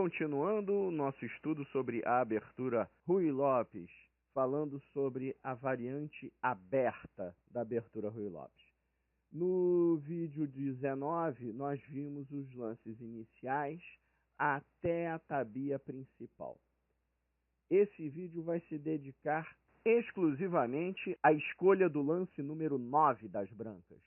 Continuando o nosso estudo sobre a abertura Ruy Lopes, falando sobre a variante aberta da abertura Ruy Lopes. No vídeo 19, nós vimos os lances iniciais até a tabia principal. Esse vídeo vai se dedicar exclusivamente à escolha do lance número 9 das brancas,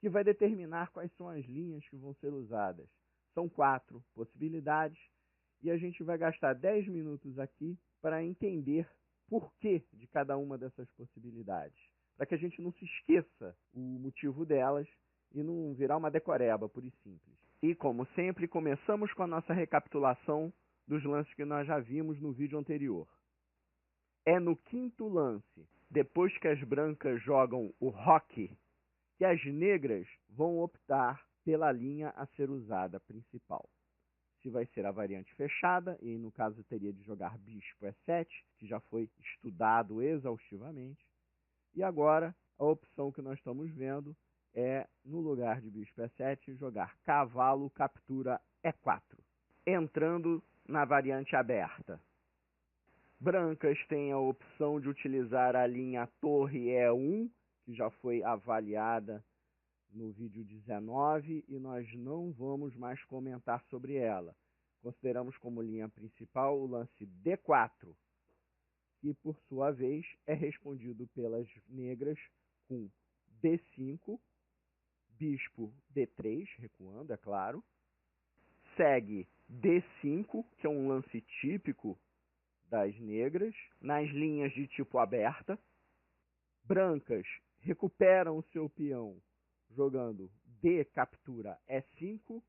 que vai determinar quais são as linhas que vão ser usadas. São 4 possibilidades e a gente vai gastar 10 minutos aqui para entender porquê de cada uma dessas possibilidades, para que a gente não se esqueça o motivo delas e não virar uma decoreba, pura e simples. E como sempre, começamos com a nossa recapitulação dos lances que nós já vimos no vídeo anterior. É no quinto lance, depois que as brancas jogam o roque, que as negras vão optar pela linha a ser usada principal. Se vai ser a variante fechada, e no caso teria de jogar bispo E7, que já foi estudado exaustivamente. E agora, a opção que nós estamos vendo é, no lugar de bispo E7, jogar cavalo captura E4, entrando na variante aberta. Brancas têm a opção de utilizar a linha torre E1, que já foi avaliada no vídeo 19 e nós não vamos mais comentar sobre ela. Consideramos como linha principal o lance D4, que por sua vez é respondido pelas negras com D5, bispo D3, recuando, é claro. Segue D5, que é um lance típico das negras, nas linhas de tipo aberta. Brancas recuperam o seu peão jogando D captura E5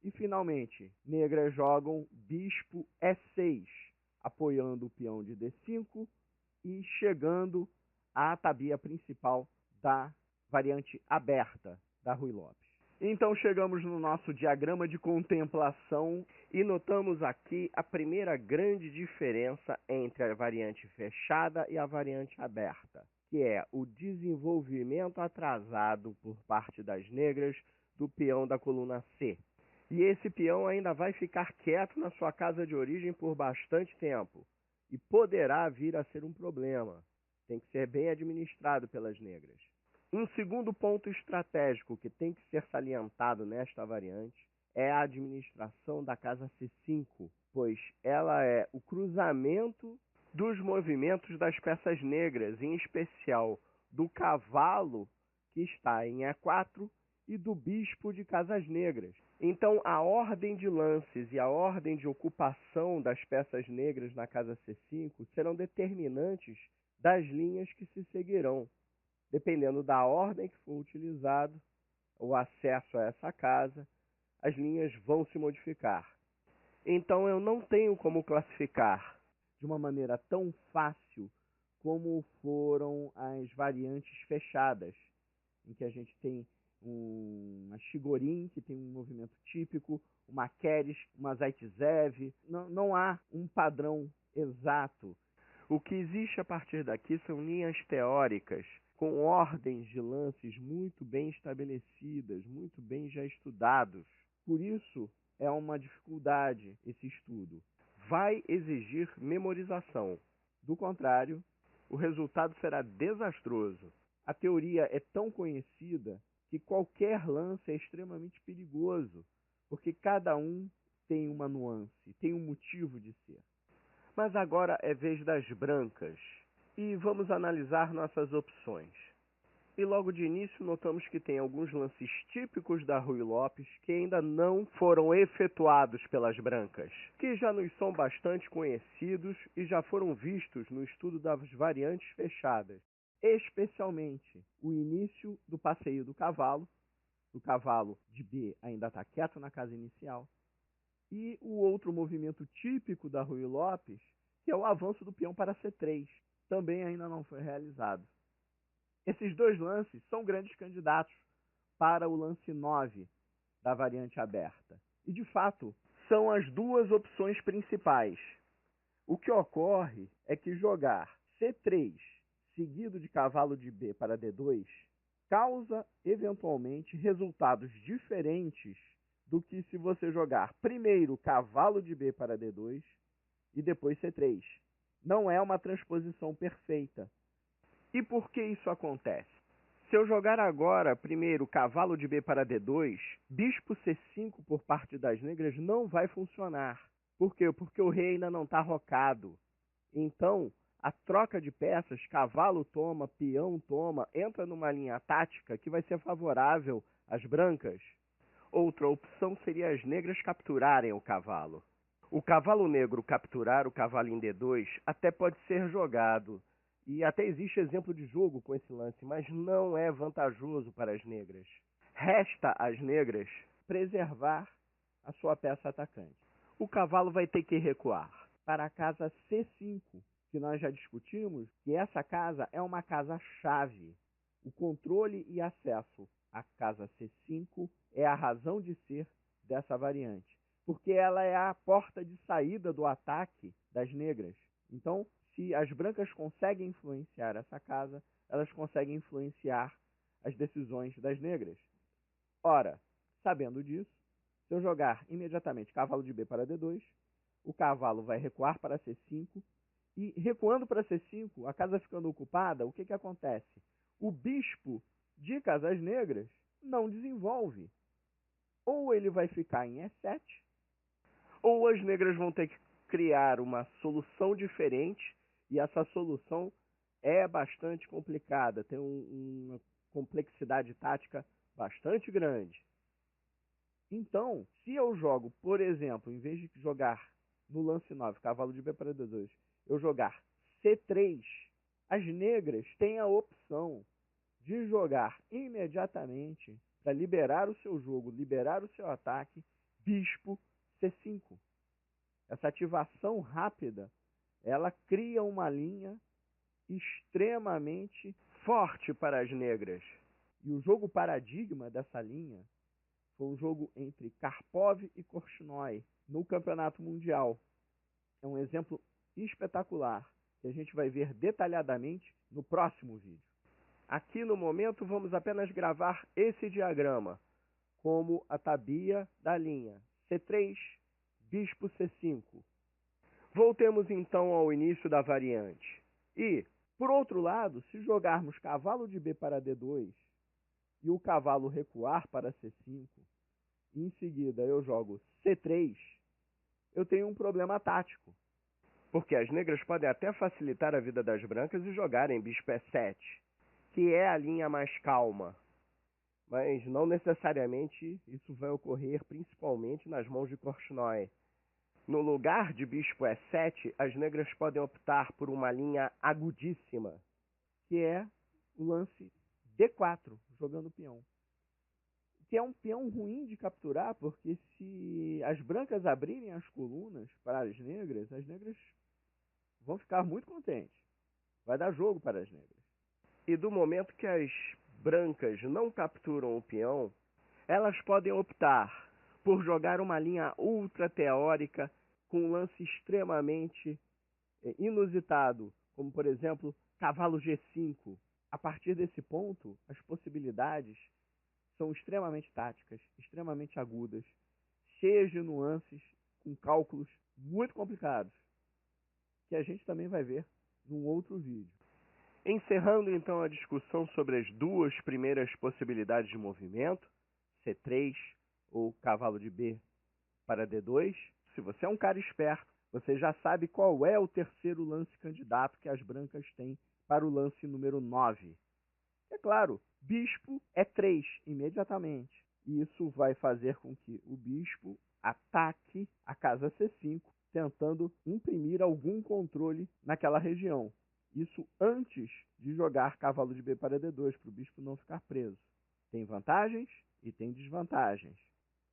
e finalmente negras jogam bispo E6, apoiando o peão de D5 e chegando à tabia principal da variante aberta da Ruy Lopes. Então chegamos no nosso diagrama de contemplação e notamos aqui a primeira grande diferença entre a variante fechada e a variante aberta, que é o desenvolvimento atrasado por parte das negras do peão da coluna C. E esse peão ainda vai ficar quieto na sua casa de origem por bastante tempo e poderá vir a ser um problema. Tem que ser bem administrado pelas negras. Um segundo ponto estratégico que tem que ser salientado nesta variante é a administração da casa C5, pois ela é o cruzamento dos movimentos das peças negras, em especial do cavalo, que está em E4, e do bispo de casas negras. Então, a ordem de lances e a ordem de ocupação das peças negras na casa C5 serão determinantes das linhas que se seguirão. Dependendo da ordem que for utilizado, o acesso a essa casa, as linhas vão se modificar. Então, eu não tenho como classificar de uma maneira tão fácil como foram as variantes fechadas, em que a gente tem uma Chigorin, que tem um movimento típico, uma Keres, uma Zaitsev. Não há um padrão exato. O que existe a partir daqui são linhas teóricas, com ordens de lances muito bem estabelecidas, muito bem já estudados. Por isso, é uma dificuldade esse estudo. Vai exigir memorização. Do contrário, o resultado será desastroso. A teoria é tão conhecida que qualquer lance é extremamente perigoso, porque cada um tem uma nuance, tem um motivo de ser. Mas agora é vez das brancas, e vamos analisar nossas opções. E logo de início notamos que tem alguns lances típicos da Ruy Lopes que ainda não foram efetuados pelas brancas, que já nos são bastante conhecidos e já foram vistos no estudo das variantes fechadas, especialmente o início do passeio do cavalo. O cavalo de B ainda está quieto na casa inicial, e o outro movimento típico da Ruy Lopes, que é o avanço do peão para C3, também ainda não foi realizado. Esses dois lances são grandes candidatos para o lance 9 da variante aberta. E, de fato, são as duas opções principais. O que ocorre é que jogar C3 seguido de cavalo de B para D2 causa, eventualmente, resultados diferentes do que se você jogar primeiro cavalo de B para D2 e depois C3. Não é uma transposição perfeita. E por que isso acontece? Se eu jogar agora primeiro cavalo de B para D2, bispo C5 por parte das negras não vai funcionar. Por quê? Porque o rei ainda não está rocado. Então, a troca de peças, cavalo toma, peão toma, entra numa linha tática que vai ser favorável às brancas. Outra opção seria as negras capturarem o cavalo. O cavalo negro capturar o cavalo em D2 até pode ser jogado, e até existe exemplo de jogo com esse lance, mas não é vantajoso para as negras. Resta às negras preservar a sua peça atacante. O cavalo vai ter que recuar para a casa C5, que nós já discutimos, que essa casa é uma casa-chave. O controle e acesso à casa C5 é a razão de ser dessa variante, porque ela é a porta de saída do ataque das negras. Então, se as brancas conseguem influenciar essa casa, elas conseguem influenciar as decisões das negras. Ora, sabendo disso, se eu jogar imediatamente cavalo de B para D2, o cavalo vai recuar para C5, e recuando para C5, a casa ficando ocupada, o que acontece? O bispo de casas negras não desenvolve. Ou ele vai ficar em E7, ou as negras vão ter que criar uma solução diferente, e essa solução é bastante complicada, tem uma complexidade tática bastante grande. Então, se eu jogo, por exemplo, em vez de jogar no lance 9, cavalo de B para D2, eu jogar C3, as negras têm a opção de jogar imediatamente, para liberar o seu jogo, liberar o seu ataque, bispo C5. Essa ativação rápida, ela cria uma linha extremamente forte para as negras. E o jogo paradigma dessa linha foi um jogo entre Karpov e Korchnoi no Campeonato Mundial. É um exemplo espetacular que a gente vai ver detalhadamente no próximo vídeo. Aqui no momento vamos apenas gravar esse diagrama como a tabia da linha C3, bispo C5. Voltemos então ao início da variante. E, por outro lado, se jogarmos cavalo de B para D2 e o cavalo recuar para C5, e em seguida eu jogo C3, eu tenho um problema tático. Porque as negras podem até facilitar a vida das brancas e jogarem bispo E7, que é a linha mais calma. Mas não necessariamente isso vai ocorrer principalmente nas mãos de Korchnoi. No lugar de bispo E7, as negras podem optar por uma linha agudíssima, que é o lance D4, jogando peão. Que é um peão ruim de capturar, porque se as brancas abrirem as colunas para as negras vão ficar muito contentes. Vai dar jogo para as negras. E do momento que as brancas não capturam o peão, elas podem optar por jogar uma linha ultra teórica com um lance extremamente inusitado, como por exemplo, cavalo G5. A partir desse ponto, as possibilidades são extremamente táticas, extremamente agudas, cheias de nuances, com cálculos muito complicados, que a gente também vai ver num outro vídeo. Encerrando então a discussão sobre as duas primeiras possibilidades de movimento, C3 ou cavalo de B para D2, se você é um cara esperto, você já sabe qual é o terceiro lance candidato que as brancas têm para o lance número 9. É claro, bispo E3 imediatamente. E isso vai fazer com que o bispo ataque a casa C5, tentando imprimir algum controle naquela região. Isso antes de jogar cavalo de B para D2, para o bispo não ficar preso. Tem vantagens e tem desvantagens,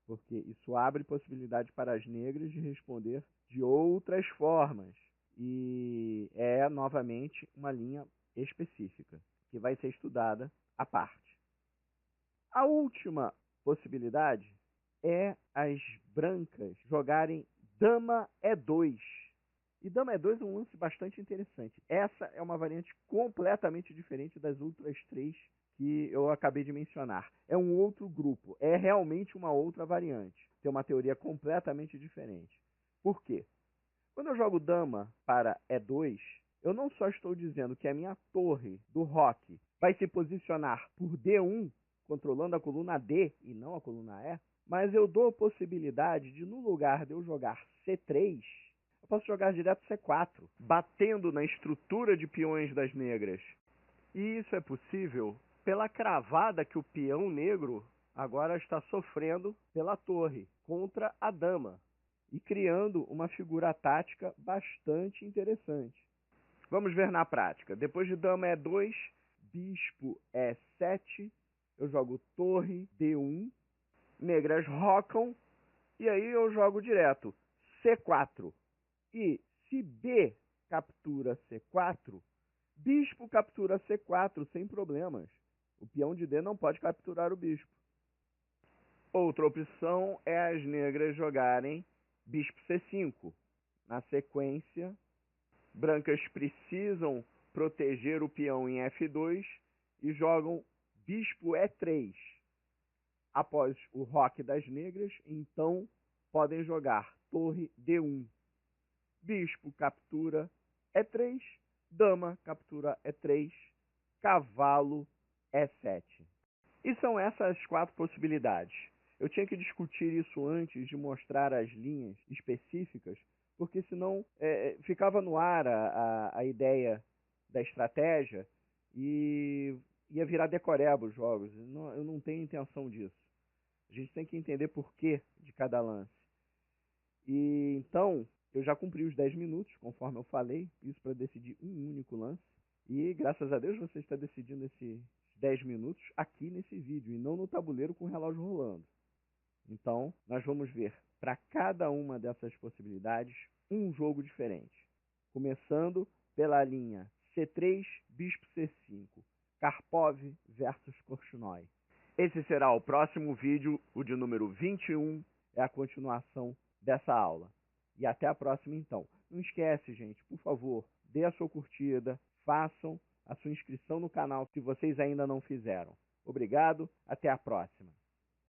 porque isso abre possibilidade para as negras de responder de outras formas. E é, novamente, uma linha específica, que vai ser estudada à parte. A última possibilidade é as brancas jogarem dama E2. E dama E2 é um lance bastante interessante. Essa é uma variante completamente diferente das outras três que eu acabei de mencionar. É um outro grupo, é realmente uma outra variante. ter uma teoria completamente diferente. Por quê? Quando eu jogo dama para E2, eu não só estou dizendo que a minha torre do roque vai se posicionar por D1, controlando a coluna D e não a coluna E, mas eu dou a possibilidade de, no lugar de eu jogar C3, eu posso jogar direto C4, batendo na estrutura de peões das negras. E isso é possível pela cravada que o peão negro agora está sofrendo pela torre contra a dama e criando uma figura tática bastante interessante. Vamos ver na prática. Depois de dama E2, bispo E7, eu jogo torre D1, negras rocam, e aí eu jogo direto C4. E se B captura C4, bispo captura C4 sem problemas. O peão de D não pode capturar o bispo. Outra opção é as negras jogarem bispo C5. Na sequência, brancas precisam proteger o peão em F2 e jogam bispo E3. Após o roque das negras, então podem jogar torre D1. Bispo captura E3, dama captura E3, cavalo E7. E são essas 4 possibilidades. Eu tinha que discutir isso antes de mostrar as linhas específicas, porque senão ficava no ar a ideia da estratégia e ia virar decoreba os jogos. Eu não tenho intenção disso. A gente tem que entender por quê de cada lance. E então, eu já cumpri os 10 minutos, conforme eu falei, isso para decidir um único lance. E graças a Deus você está decidindo esses 10 minutos aqui nesse vídeo e não no tabuleiro com o relógio rolando. Então, nós vamos ver para cada uma dessas possibilidades um jogo diferente. Começando pela linha C3, bispo C5, Karpov versus Korchnoi. Esse será o próximo vídeo, o de número 21, é a continuação dessa aula. E até a próxima então. Não esquece, gente, por favor, dê a sua curtida, façam a sua inscrição no canal se vocês ainda não fizeram. Obrigado, até a próxima.